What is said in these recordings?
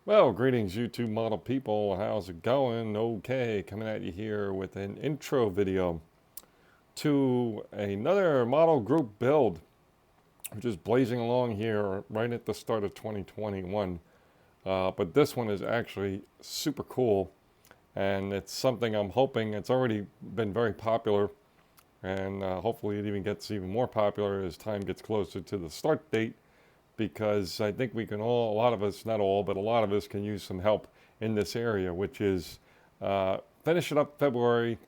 Well, greetings, YouTube model people. How's it going? Okay, coming at you here with an intro video to another model group build, which is blazing along here right at the start of 2021. But this one is actually super cool, and it's something I'm hoping it's already been very popular, and hopefully it even gets even more popular as time gets closer to the start date because I think we can all, a lot of us, not all, but a lot of us can use some help in this area, which is finishing up February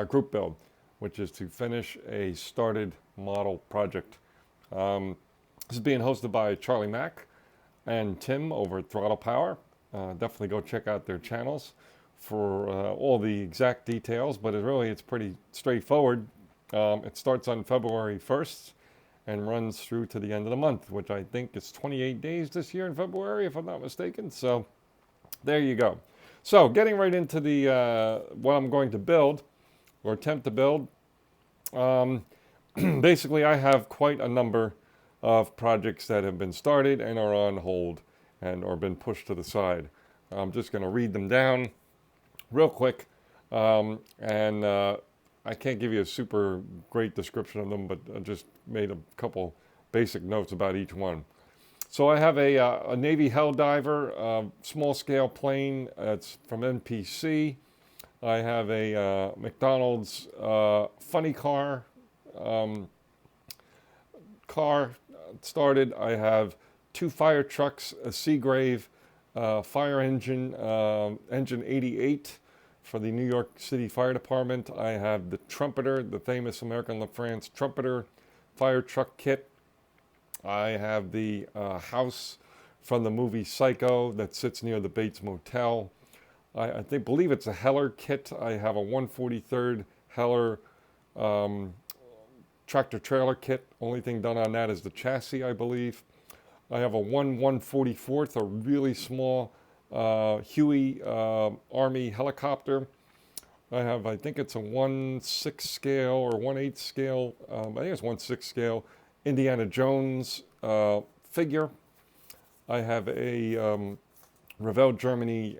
group build, which is to finish a started model project. Um, this is being hosted by Charlie Mack and Tim over at Throttle Power. Definitely go check out their channels for all the exact details, but it's pretty straightforward. It starts on February 1st and runs through to the end of the month, which I think is 28 days this year in February, if I'm not mistaken. So there you go. So getting right into the what I'm going to build or attempt to build. Um, Basically, I have quite a number of projects that have been started and are on hold and or been pushed to the side. I'm just going to read them down real quick, and I can't give you a super great description of them, but I just made a couple basic notes about each one. So I have a Navy Helldiver, small scale plane. It's from NPC. I have a McDonald's funny um, car started. I have two fire trucks, a Seagrave fire engine, engine 88 for the New York City Fire Department. I have the Trumpeter, the famous American LaFrance Trumpeter fire truck kit. I have the house from the movie Psycho that sits near the Bates Motel. Believe it's a Heller kit. I have a 143rd Heller um, tractor trailer kit. Only thing done on that is the chassis, I believe. I have a 1/144th, a really small Huey Army helicopter. I think it's a 1/6 scale or 1/8 scale, I think it's 1/6 scale Indiana Jones figure. I have a Revell Germany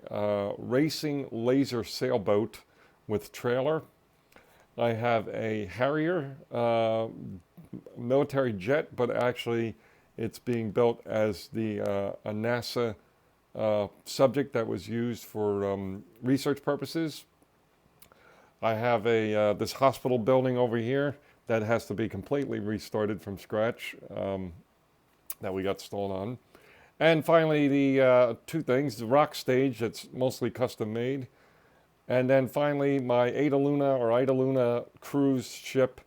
racing laser sailboat with trailer. I have a Harrier military jet, but actually it's being built as a NASA subject that was used for research purposes. I have this hospital building over here that has to be completely restarted from scratch that we got stalled on. And finally, the two things, the rock stage that's mostly custom made. And then finally, my Ida Luna cruise ship.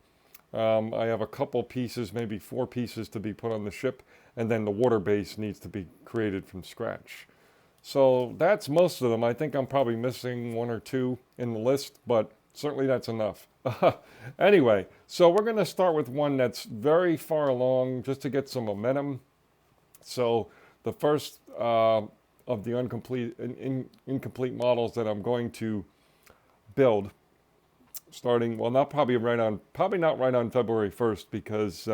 I have a couple pieces, maybe four pieces to be put on the ship. And then the water base needs to be created from scratch. So that's most of them. I think I'm probably missing one or two in the list, but certainly that's enough. Anyway, so we're going to start with one that's very far along just to get some momentum. So the first of the incomplete models that I'm going to build, starting well, probably not right on February 1st because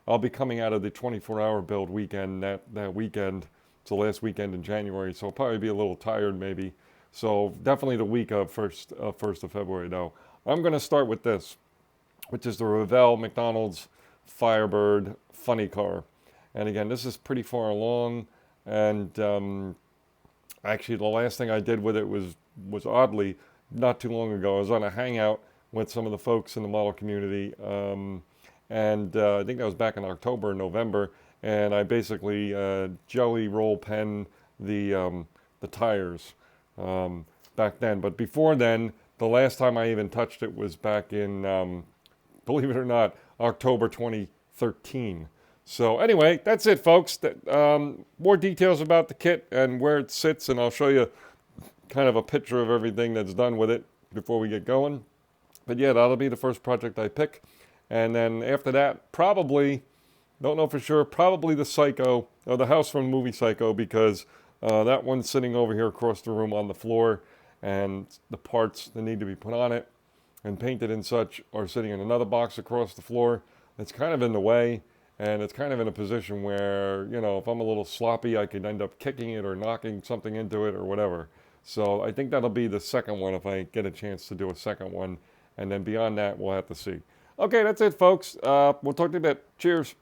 I'll be coming out of the 24-hour build weekend that weekend. It's the last weekend in January, so I'll probably be a little tired maybe. So definitely the week of first of February though. I'm going to start with this, which is the Revell McDonald's Firebird funny car. And again, this is pretty far along. And actually, the last thing I did with it was oddly not too long ago. I was on a hangout with some of the folks in the model community, and I think that was back in October or November. And I basically jelly roll pen the tires back then. But before then, the last time I even touched it was back in, believe it or not, October 2013. So anyway, that's it, folks. More details about the kit and where it sits, and I'll show you kind of a picture of everything that's done with it before we get going. But yeah, that'll be the first project I pick. And then after that, probably, don't know for sure, probably the Psycho, or the house from the movie Psycho, because that one's sitting over here across the room on the floor, and the parts that need to be put on it and painted and such are sitting in another box across the floor that's kind of in the way. And it's kind of in a position where, you know, if I'm a little sloppy, I could end up kicking it or knocking something into it or whatever. So I think that'll be the second one if I get a chance to do a second one. And then beyond that, we'll have to see. Okay, that's it, folks. We'll talk to you in a bit. Cheers.